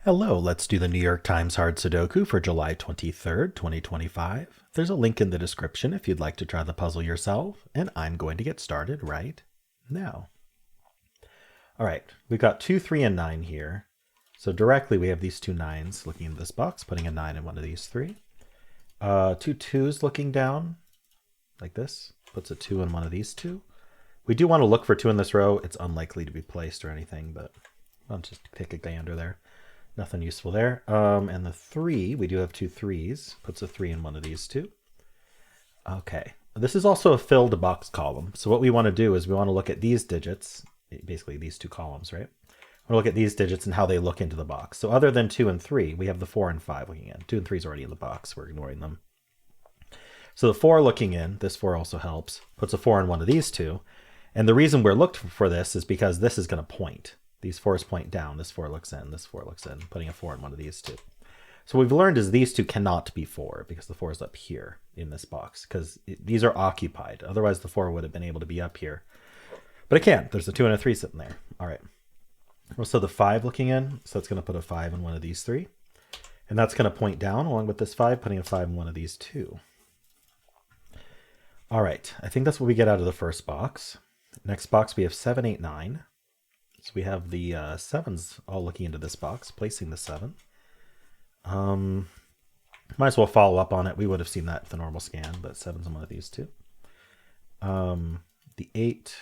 Hello, let's do the New York Times Hard Sudoku for July 23rd, 2025. There's a link in the description if you'd like to try the puzzle yourself, and I'm going to get started right now. All right, we've got 2, 3, and 9 here. So directly we have these two 9s looking in this box, putting a 9 in one of these 3. 2 2s looking down, like this, puts a 2 in one of these 2. We do want to look for 2 in this row. It's unlikely to be placed or anything, but I'll just take a gander there. Nothing useful there. And the 3, we do have 2 3s. Puts a 3 in one of these 2. Okay. This is also a filled box column. So what we want to do is we want to look at these digits, basically these two columns, right? We'll look at these digits and how they look into the box. So other than 2 and 3, we have the 4 and 5 looking in. 2 and 3 is already in the box. We're ignoring them. So the 4 looking in, this 4 also helps, puts a 4 in one of these 2. And the reason we're looked for this is because this is going to point. These 4s point down. This 4 looks in. This 4 looks in. Putting a 4 in one of these 2. So what we've learned is these 2 cannot be 4 because the 4 is up here in this box because these are occupied. Otherwise, the 4 would have been able to be up here. But it can. There's a 2 and a 3 sitting there. All right. Well, so the 5 looking in. So that's going to put a 5 in one of these 3. And that's going to point down along with this 5, putting a 5 in one of these 2. All right. I think that's what we get out of the first box. Next box, we have 7, 8, 9. So we have the 7s all looking into this box, placing the 7. Might as well follow up on it. We would have seen that with the normal scan, but 7's in one of these 2. The 8,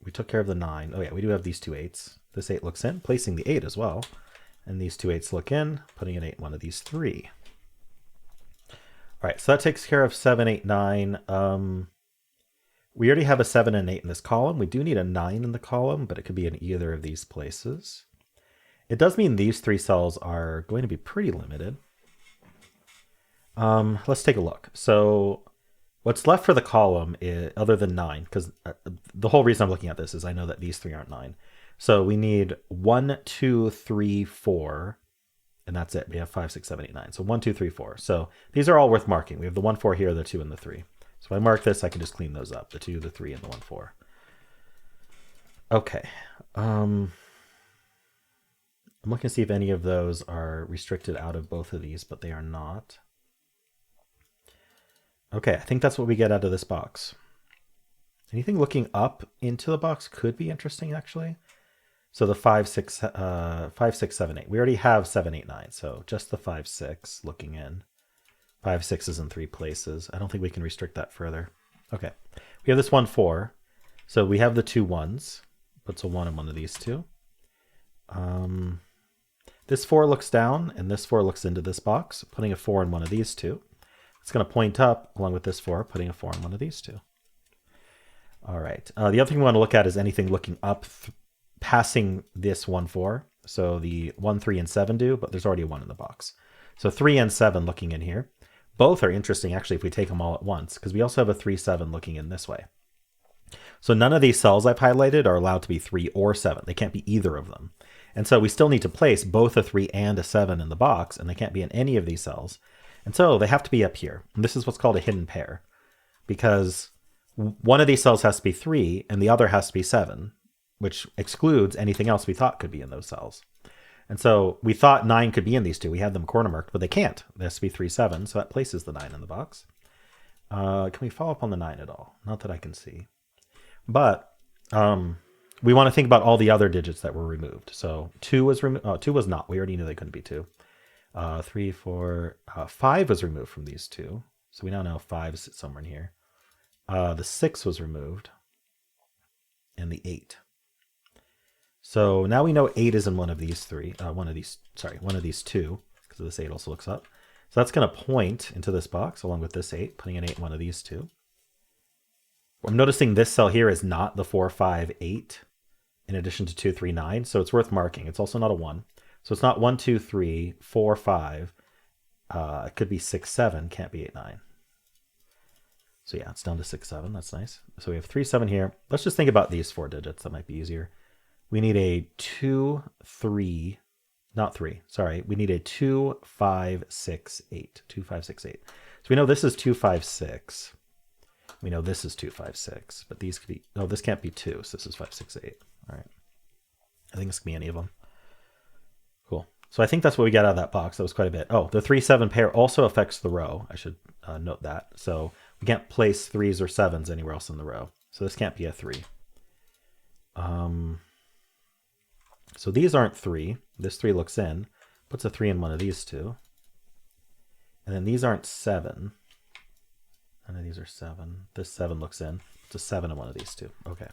we took care of the 9. Oh yeah, we do have these 2 8s. This 8 looks in, placing the 8 as well. And these 2 8s look in, putting an 8 in one of these 3. All right, so that takes care of 7, 8, 9. We already have a 7 and 8 in this column. We do need a 9 in the column, but it could be in either of these places. It does mean these 3 cells are going to be pretty limited. Let's take a look. So what's left for the column, is, other than 9, because the whole reason I'm looking at this is I know that these 3 aren't 9. So we need 1, 2, 3, 4, and that's it. We have 5, 6, 7, 8, 9. So 1, 2, 3, 4. So these are all worth marking. We have the 1, 4 here, the 2, and the 3. So if I mark this, I can just clean those up. The 2, the 3, and the 1, 4. Okay. I'm looking to see if any of those are restricted out of both of these, but they are not. Okay, I think that's what we get out of this box. Anything looking up into the box could be interesting, actually. So the 5, 6, 7, 8. We already have 7, 8, 9. So just the 5, 6 looking in. 5, 6s in 3 places. I don't think we can restrict that further. Okay. We have this 1, 4. So we have the 2 1s. Puts a 1 in one of these 2. This 4 looks down, and this 4 looks into this box, putting a 4 in one of these 2. It's going to point up along with this 4, putting a 4 in one of these 2. All right. The other thing we want to look at is anything looking up passing this 1, 4. So the 1, 3, and 7 do, but there's already a 1 in the box. So 3 and 7 looking in here. Both are interesting, actually, if we take them all at once, because we also have a 3, 7 looking in this way. So none of these cells I've highlighted are allowed to be 3 or 7. They can't be either of them. And so we still need to place both a 3 and a 7 in the box, and they can't be in any of these cells. And so they have to be up here. And this is what's called a hidden pair, because one of these cells has to be 3, and the other has to be 7, which excludes anything else we thought could be in those cells. And so we thought 9 could be in these 2. We had them corner marked, but they can't. There has to be 3, 7, so that places the 9 in the box. Can we follow up on the 9 at all? Not that I can see. But we want to think about all the other digits that were removed. So 2 was removed. Oh, 2 was not. We already knew they couldn't be 2. 3, 4, 5 was removed from these 2. So we now know 5 is somewhere in here. The 6 was removed. And the 8. So now we know 8 is in one of these 2, because this 8 also looks up. So that's going to point into this box along with this 8, putting an 8 in one of these 2. I'm noticing this cell here is not the 4, 5, 8, in addition to 2, 3, 9. So it's worth marking. It's also not a 1. So it's not 1, 2, 3, 4, 5. It could be 6, 7. Can't be 8, 9. So yeah, it's down to 6, 7. That's nice. So we have 3, 7 here. Let's just think about these 4 digits. That might be easier. We need a 2, 3, not 3, sorry. We need a 2, 5, 6, 8. 2, 5, 6, 8. So we know this is 2, 5, 6. We know this is 2, 5, 6. But these could be, no, this can't be 2. So this is 5, 6, 8. All right. I think this can be any of them. Cool. So I think that's what we got out of that box. That was quite a bit. Oh, the 3-7 pair also affects the row. I should note that. So we can't place 3s or 7s anywhere else in the row. So this can't be a 3. So these aren't 3. This 3 looks in. Puts a 3 in one of these two. And then these aren't 7. None of these are 7. This 7 looks in. Puts a 7 in one of these two. Okay.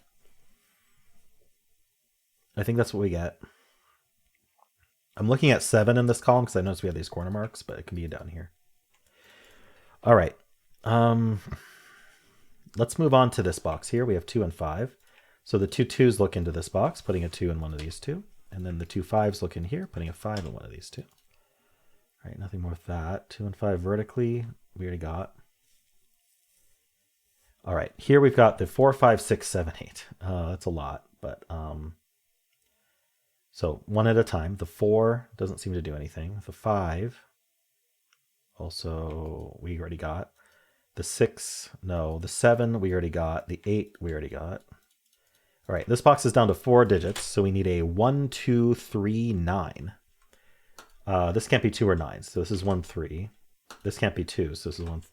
I think that's what we get. I'm looking at 7 in this column because I noticed we have these corner marks, but it can be down here. All right. Let's move on to this box here. We have 2 and 5. So the 2 2s look into this box, putting a 2 in one of these two. And then the 2 5s look in here, putting a 5 in one of these two. All right, nothing more with that. 2 and 5 vertically, we already got. All right, here we've got the 4, 5, 6, 7, 8. That's a lot, but so one at a time. The 4 doesn't seem to do anything. The 5 also we already got. The 6, no. The 7 we already got. The 8 we already got. All right, this box is down to 4 digits, so we need a 1, 2, 3, 9. This can't be 2 or 9, so this is 1, 3. This can't be 2, so this is 1,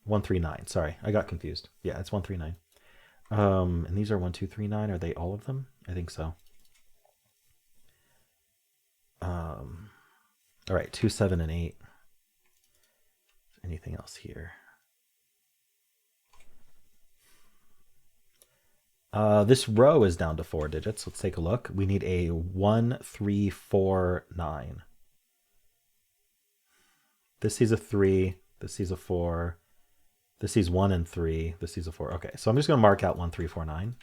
1, 3, 9. Sorry, I got confused. Yeah, it's 1, 3, 9. And these are 1, 2, 3, 9. Are they all of them? I think so. All right, 2, 7, and 8. Anything else here? This row is down to 4 digits. Let's take a look. We need a 1, 3, 4, 9. This sees a 3. This sees a 4. This sees 1 and 3. This sees a 4. Okay, so I'm just going to mark out 1, 3, 4, 9.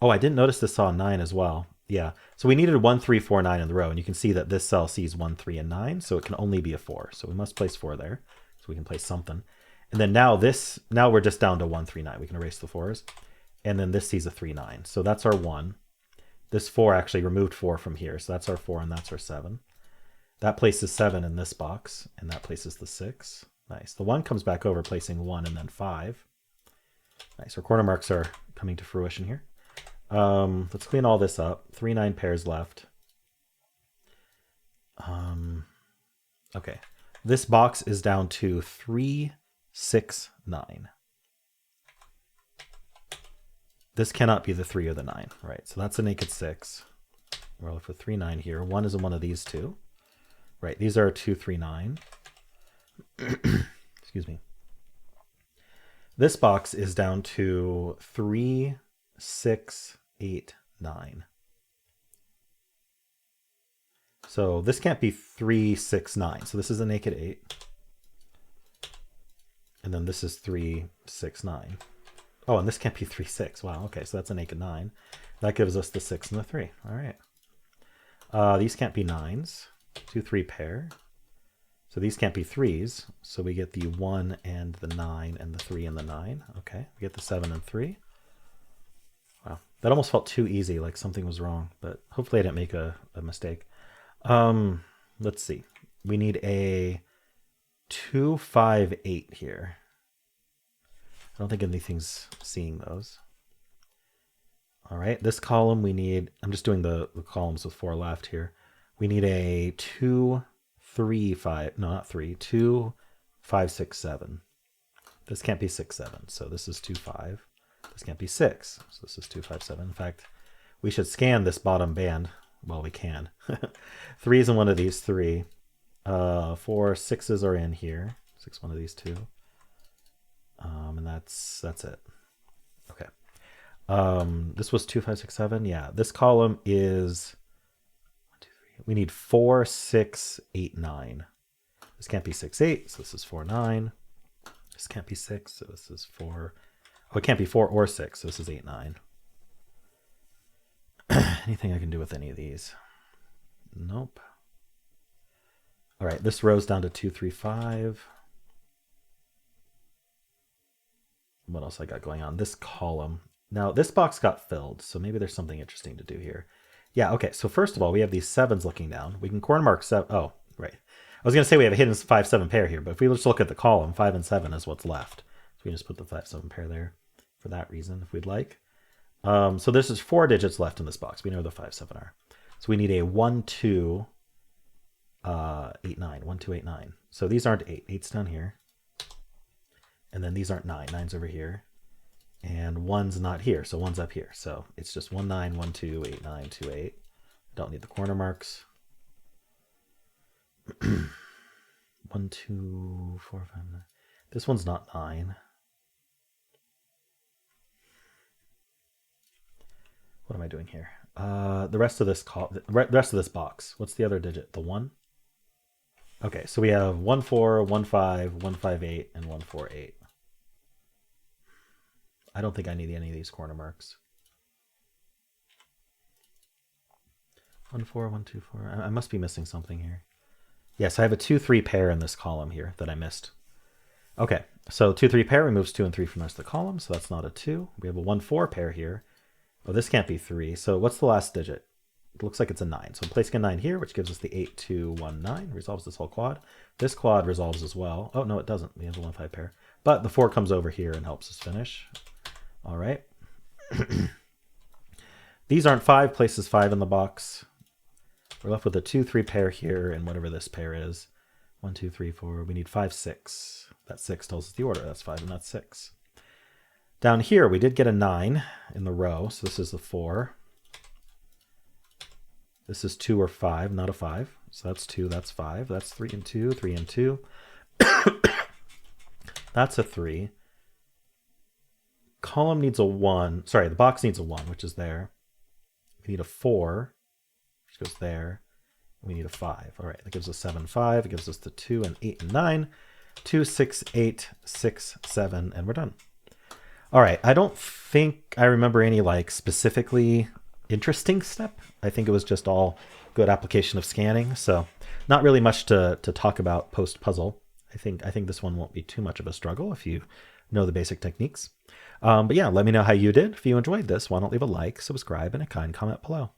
Oh, I didn't notice this saw 9 as well. Yeah, so we needed 1, 3, 4, 9 in the row, and you can see that this cell sees 1, 3, and 9, so it can only be a 4. So we must place 4 there, so we can place something. And then now we're just down to 1, 3, 9. We can erase the 4s. And then this sees a 3, 9. So that's our 1. This 4 actually removed 4 from here, so that's our 4 and that's our 7. That places 7 in this box, and that places the 6. Nice. The 1 comes back over, placing 1 and then 5. Nice. Our corner marks are coming to fruition here. Let's clean all this up. 3, 9 pairs left. Okay. This box is down to 3, 6, 9. This cannot be the 3 or the 9, right? So that's a naked 6. We're left with 3, 9 here. 1 is in one of these two. Right, these are 2, 3, 9. Excuse me. This box is down to 3, 6, 8, 9. So this can't be 3, 6, 9. So this is a naked 8. And then this is 3, 6, 9. Oh, and this can't be 3, 6. Wow, okay, so that's a naked 9. That gives us the 6 and the 3. All right. These can't be 9s. 2, 3 pair. So these can't be 3s. So we get the 1 and the 9 and the 3 and the 9. Okay, we get the 7 and 3. Wow, that almost felt too easy, like something was wrong, but hopefully I didn't make a mistake. Let's see. We need a 2, 5, 8 here. I don't think anything's seeing those. All right, this column we need, I'm just doing the columns with 4 left here. We need a 2, 3, 5, no, not 3, 2, 5, 6, 7. This can't be 6, 7, so this is 2, 5. This can't be 6, so this is 2, 5, 7. In fact, we should scan this bottom band. Well, we can. 3 is in one of these 3. 4, 6s are in here. 6, one of these 2. And that's it. Okay. This was 2, 5, 6, 7. Yeah, this column is 1, 2, 3. We need 4, 6, 8, 9. This can't be 6, 8, so this is 4, 9. This can't be 6, so this is 4. Oh, it can't be 4 or 6, so this is 8, 9. Anything I can do with any of these? Nope. All right, this row's down to 2, 3, 5. What else I got going on? This column. Now, this box got filled, so maybe there's something interesting to do here. Yeah, okay, so first of all, we have these 7s looking down. We can corner mark 7. Oh, right. I was going to say we have a hidden 5, 7 pair here, but if we just look at the column, 5 and 7 is what's left. So we can just put the 5, 7 pair there for that reason, if we'd like. So this is 4 digits left in this box. We know where the 5, 7 are. So we need a 1, 2, 8, 9. 1, 2, 8, 9. So these aren't 8. 8's down here. And then these aren't 9. 9's over here. And 1's not here. So 1's up here. So it's just 1, 9, 1, 2, 8, 9, 2, 8. Don't need the corner marks. 1, 2, 4, 5, 9. This one's not 9. What am I doing here? The rest of this box. What's the other digit? The 1? Okay, so we have 1, 4, 1, 5, 1, 5, 8, and 1, 4, 8. I don't think I need any of these corner marks. 1, 4, 1, 2, 4. I must be missing something here. Yes, I have a 2, 3 pair in this column here that I missed. Okay, so 2, 3 pair removes 2 and 3 from the rest of the column, so that's not a 2. We have a 1, 4 pair here. Oh, this can't be 3. So what's the last digit? It looks like it's a 9. So I'm placing a 9 here, which gives us the 8, 2, 1, 9. Resolves this whole quad. This quad resolves as well. Oh, no, it doesn't. We have a 1, 5 pair. But the 4 comes over here and helps us finish. All right. These aren't 5. Places 5 in the box. We're left with a 2, 3 pair here and whatever this pair is. 1, 2, 3, 4. We need 5, 6. That 6 tells us the order. That's 5 and that's 6. Down here, we did get a 9 in the row. So this is the 4. This is 2 or 5, not a 5. So that's 2, that's 5. That's 3 and 2, 3 and 2. That's a 3. Column needs a 1. Sorry, the box needs a 1, which is there. We need a 4, which goes there. We need a 5. All right, that gives us 7, 5. It gives us the 2 and 8 and 9. 2, 6, 8, 6, 7, and we're done. All right, I don't think I remember any like specifically interesting step. I think it was just all good application of scanning. So not really much to talk about post puzzle. I think this one won't be too much of a struggle if you know the basic techniques. But yeah, let me know how you did. If you enjoyed this, why don't leave a like, subscribe, and a kind comment below.